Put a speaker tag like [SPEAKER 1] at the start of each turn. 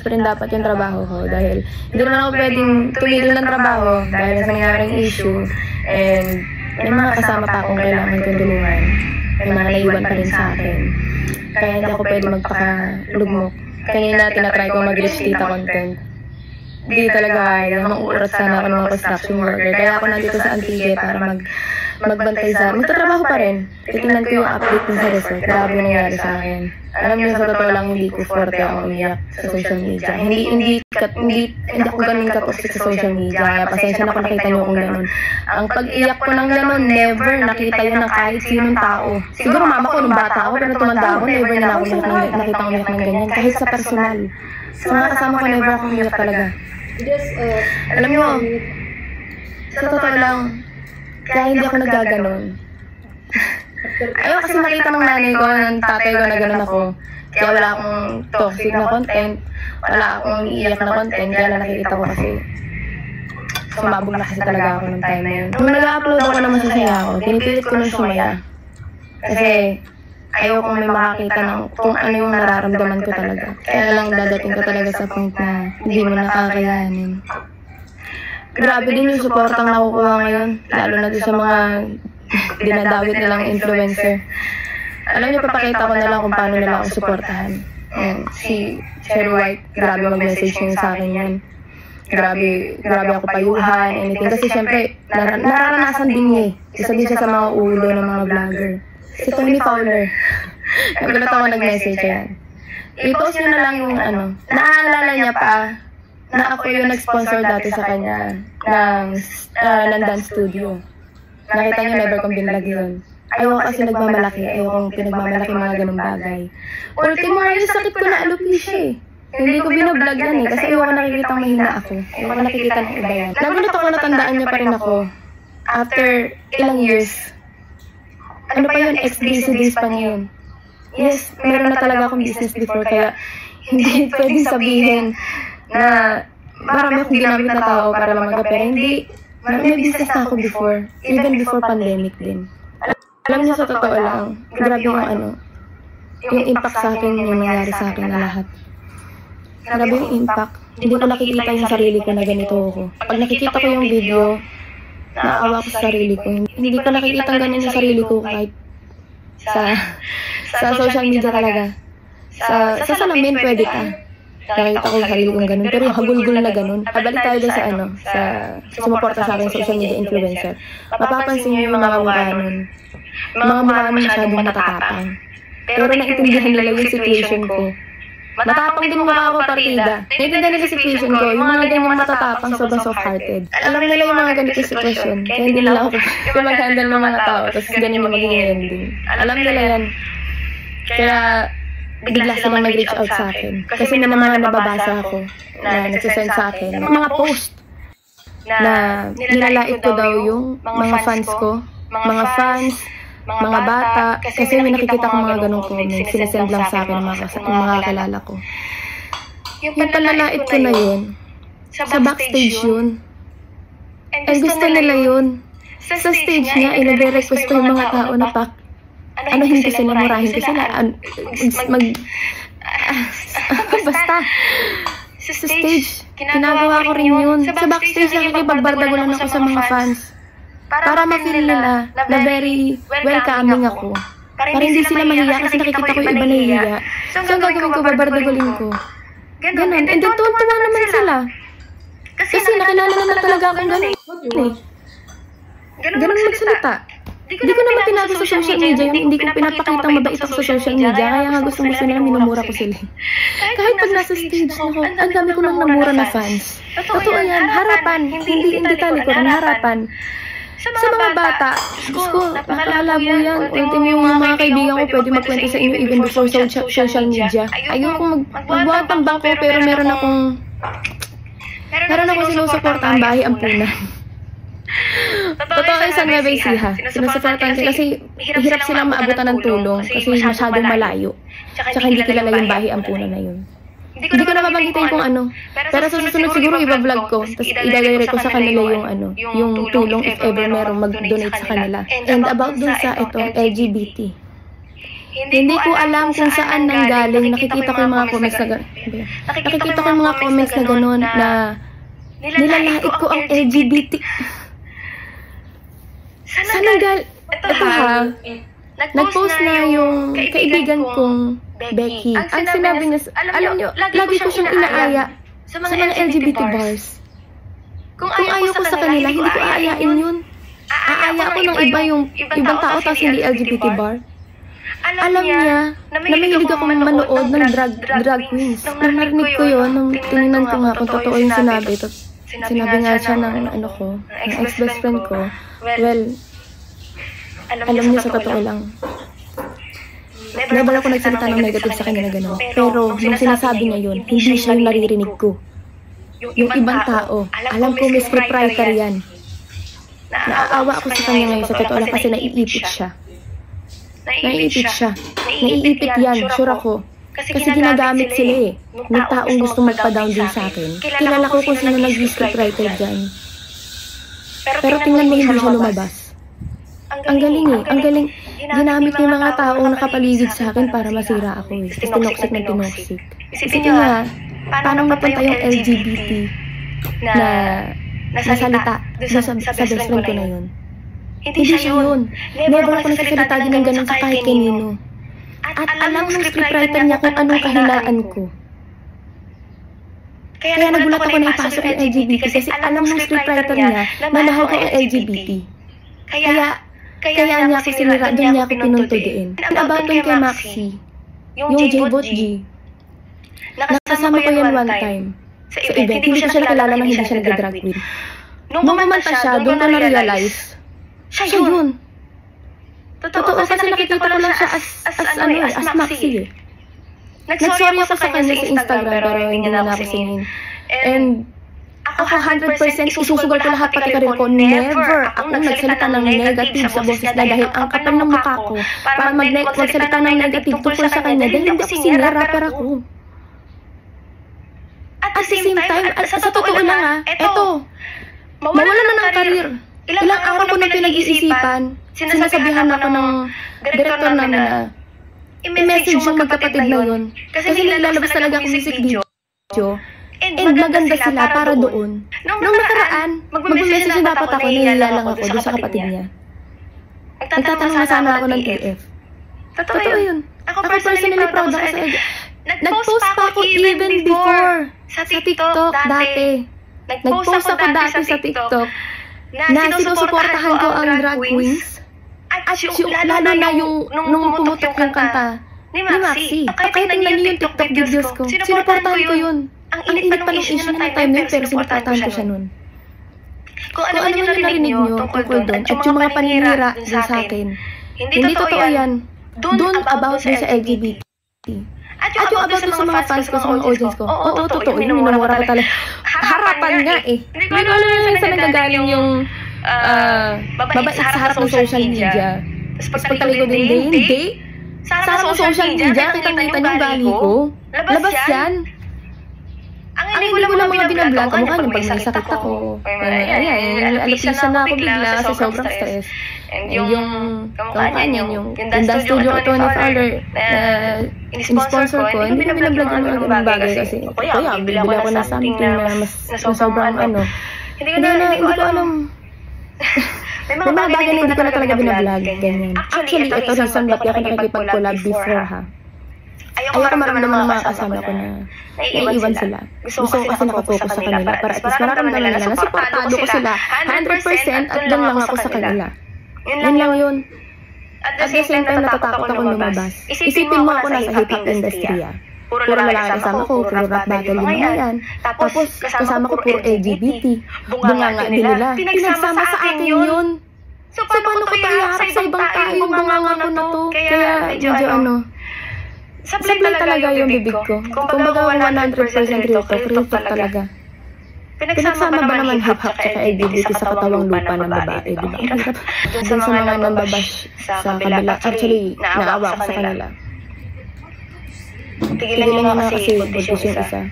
[SPEAKER 1] pa rin dapat yung trabaho ko dahil hindi naman ako pwedeng tumigil ng trabaho dahil sa nangyaring issue and may mga kasama pa akong kailangan kong tulungan. May mga naiwan pa rin sa akin. Kaya hindi ako pwede magpakalugmok. Kanina tinatry ko mag-reach data content. Hindi talaga kaya, mauurat sana ako ng mga construction worker. Kaya ako nandito sa Antique para magbantay sa... Magtatrabaho pa rin. Titingnan ko yung update sa resort. Grabe yung nangyari sa akin. Alam niyo, sa totoo lang, hindi ko forte ako umiyak sa social media. Hindi ako ganun katoxic sa social media. Kaya pasensya na kung nakita niyo kung ganun. Ang pag-iyak ko ng ganun, never nakita yun ng kahit sinong tao. Siguro mama ko nung bata ako, pero tumanda ako, never na ako nakita umiyak ng ganyan. Kahit sa personal. Sa mga kasama ko, never ako umiyak talaga. Alam niyo, sa totoo lang, kaya hindi ako nagaganon. Ayaw kasi makita ng nanay ko, ng tatay ko na gano'n ako. Kaya wala akong toxic na content, wala akong iiyak na content, kaya lang nakikita ko kasi sumabog na kasi talaga ako ng time na yun. Nung nag-upload ako ng masasaya ako, pinipilit ko nung sumaya. Kasi ayaw kong may makakita ng kung ano yung nararamdaman ko talaga. Kaya lang dadating ka talaga sa point na hindi mo nakakayanin. Grabe din yung supportang nakukuha ngayon, lalo na sa mga dinadawit nilang influencer. Alam niyo, papakita ko na lang kung paano nila ako suportahan. Si Cherry White, grabe mag-message niya sa akin yan. Grabe ako payuhan, anything. Kasi syempre, nararanasan din niya eh. Isa din siya sa mga ulo ng mga vlogger. Si Tony Fowler. Nagulat ako nag-message yan. I-post niyo na lang yung naaalala niya pa na ako yung nag-sponsor dati sa kanya ng dance studio. Nakita niyo, never kong binlag yun. Ayaw kasi nagmamalaki. Ayaw kong pinagmamalaki mga ganung bagay. Ultimo nga yung sakit ko na alopecia eh. Hindi ko binablog yan eh. Kasi ayaw ko nakikita mahina ako. Ayaw ko nakikita ng iba yan. Nagulat ako, natandaan niya pa rin ako. After ilang years. Ano pa yun? Ex-busy days pa niya yun. Yes, meron na talaga akong business before. Kaya hindi pwedeng sabihin na marami akong ginamit na tao para lang magkapera. Hindi. May business na ako before. Even before pandemic din. Alam niyo, sa totoo lang, grabe yung yung impact sa akin, yung nangyari sa akin na lahat. Grabe yung impact. Hindi ko nakikita yung sarili ko na ganito ako. Pag nakikita ko yung video, naawa ko sa sarili ko. Hindi ko nakikita ganyan yung sarili ko kahit sa social media talaga. Sa salamin, pwede ka. Nakita ko yung sarili kong ganun. Pero yung hagulgul na ganun. Pabalik tayo dun sa sumuporta sa akin social media influencer. Mapapansin niyo yung mga mukha nun. Mga mukha nun masyadong matatapang. Pero naintindihan nila yung situation ko. Matapang din mukha ako partida. Naintindihan nila yung situation ko. Yung mga ganyang matatapang, sobrang soft-hearted. Alam nila yung mga ganito situation. Kaya hindi nila ako mag-handle ng mga tao. Tapos ganyan yung magiging ending. Alam nila yan. Kaya bigla silang nag-reach out sa akin. Kasi may mga nababasa ako na nagsisend sa akin. Mga post na nilalait ko daw yung mga fans ko. Mga fans, mga bata. Kasi may nakikita ko mga ganong comments. Sinesend lang sa akin ng mga kakilala ko. Yung palalait ko na yun, sa backstage yun. And gusto nila yun. Sa stage niya, inabe-request ko yung mga tao na hindi ko sila, murahin ko sila. Basta. Sa stage, ginagawa ko rin yun. Sa backstage, nakikipagbardago lang ako sa mga fans. Para ma-feel nila na very welcoming ako. Para hindi sila mahiya kasi nakikita ko yung iba nahihiya. So, ang gagawin ko, barbardagulin ko. Ganon. And then, tuwa naman sila. Kasi nakilala na talaga akong ganon. Ganon magsalita. Hindi ko naman tinago sa social media yung hindi ko pinapakitang mabait ako sa social media. Kaya nga gusto nila, minumura ko sila. Kahit pag nasa stage ako, ang dami ko nang namura na fans. Totoo yan, harapan. Hindi talikuran, harapan. Sa mga bata, gusto, nakalabo yan. Ultimo yung mga kaibigan ko pwede magkwento sa inyo even before social media. Ayoko magbuhatambang ko pero meron akong sinusuportahan bahay ampunan. Totoo sa Nueva Ecija. Sinusuportahan sila kasi hirap silang maabutan ng tulong kasi masyadong malayo. Tsaka hindi kilala yung bahay ampunan na yun. Hindi ko na mabanggitin kung ano. Pero sa susunod siguro iba-vlog ko. Tapos i-direct ko sa kanila yung tulong if ever merong mag-donate sa kanila. And about dun sa itong LGBT. Hindi ko alam kung saan nanggaling. Nakikita ko yung mga comments na nakikita ko yung mga comments na gano'n na nilalait ko ang LGBT. Saan nanggaling? Ito ha, nag-post na yung kaibigan kong Becky. Ang sinabi niya, alam niyo, lagi ko siyang inaaya sa mga LGBT bars. Kung ayaw ko sa kanila, hindi ko aayain yun. Aaya ako ng iba yung ibang tao tapos hindi LGBT bar. Alam niya na mahilig akong manood ng drag queens. Nung narinig ko yun, nung tinignan ko nga kung totoo yung sinabi, sinabi nga siya ng ng ex-best friend ko, well, alam niya sa totoo lang. Never ako nagsalita ng negative sa kanya na gano'n. Pero nung sinasabi niya yun, hindi siya yung naririnig ko. Yung ibang tao, alam ko may scriptwriter yan. Naaawa ako sa kanya ngayon sa totoo lang kasi naiipit siya. Naiipit yan, sure ako. Kasi ginagamit sila eh. May taong gusto magpa-down din sa akin. Kilala ko kung sino nag-scriptwriter dyan. Pero tingnan mo hindi siya lumabas. Ang galing eh, ang galing. Ginamit yung mga taong nakapaligid sa akin para masira ako eh. Tinoxic na tinoxic. Isipin niya, paano napunta yung LGBT na nasalita sa best friend ko na yun. Hindi siya yun. Never ako nagsasalita din ng ganun sa kahit kanino. At alam ng scriptwriter niya kung anong kahinaan ko. Kaya nagulat ako na ipasok yung LGBT kasi alam ng scriptwriter niya na mahal ko ang LGBT. Kaya niya ako sinira, doon niya ako pinuntudiin. About kay Maxi, yung J-Bot G. Nakasama ko yan one time sa event. Hindi ko siya nakilala nang hindi siya nag-drag queen. Nung kumanta siya, doon ko na-realize, siya yun. Totoo kasi nakikita ko lang siya as Maxi eh. Nag-sorry ako sa kanya sa Instagram pero hindi na ako singin. And ako 100% isusugal ko lahat pati karir ko. Never ako nagsalita ng negative sa boses na dahil ang kapal ng mukha ko para magsalita ng negative tungkol sa kanya dahil hindi ako sinira, rapper ako. At the same time, sa totoo lang ha, eto, mawala na ng karir. Ilang araw ko nang pinag-iisipan, sinasabihan ako ng director namin na i-message yung magkapatid na yun. Kasi nilalabas talaga akong music video. And maganda sila para doon. Nung nakaraan, mag-message na dapat ako, nahihila lang ako doon sa kapatid niya. Nagtatanong na sana ako ng TF. Totoo yun. Ako personally proud ako sa edyo. Nag-post pa ako even before sa TikTok dati. Nag-post ako dati sa TikTok na sinusuportahan ko ang drag queens. At lalo na yung nung pumutok yung kanta ni Maxi. Kahit tingnan niyo yung TikTok videos ko, sinuportahan ko yun. Ang init pa ng issue na ng time yun, pero sinuportahan ko siya nun. Kung ano man yung narinig nyo tungkol doon, at yung mga paninira din sa akin, hindi totoo yan. Doon about din sa LGBT. At yung about sa mga fans ko, sa mga audience ko, oo, totoo yun, minamura ko talaga. Harapan nga eh. Hindi ko alam na saan nagagaling yung babait sa harap ng social media. Tapos pagtalikod din, hindi. Sa harap ng social media, kitang-kita niyo gali ko. Labas yan. Ang hindi ko lang mga binablog, kamukha niyo pag may sakit ako. Alapisan na ako bigla kasi sobrang stress. And yung kamukha niya, yung Dance Studio ito ni Fowler na in-sponsor ko, hindi ko binablog ang mga ganung bagay kasi kaya bibili ako ng something na mas sobrang ano. Hindi ko alam. May mga bagay na hindi ko na talaga binablog, ganyan. Actually, ito reason ba't ako nakikipag-collab before ha. Ayoko maramdaman ng mga kasama ko na naiiwan sila. Gusto ko kasi nakafocus sa kanila para at least mararamdaman nila na supportado ko sila 100% at doon lang ako sa kanila. Yun lang yun. At the same time, natatakot akong lumabas. Isipin mo ako nasa hip-hop industry ah. Puro lalaki kasama ko, puro rap battle yung mga yan. Tapos kasama ko puro LGBT. Bunganga din nila. Pinagsama sa akin yun. So paano ko iharap sa ibang tao yung bunganga ko na to? Kaya medyo ano, sablay talaga yung bibig ko. Kung baga 100% real talk talaga. Pinagsama ba naman hip-hop tsaka LGBT sa katawang lupa ng babae, di ba? Doon sa mga nambabash sa kabila. Actually, naawa ko sa kanila. Tigilan niyo na kasi buntis yung isa.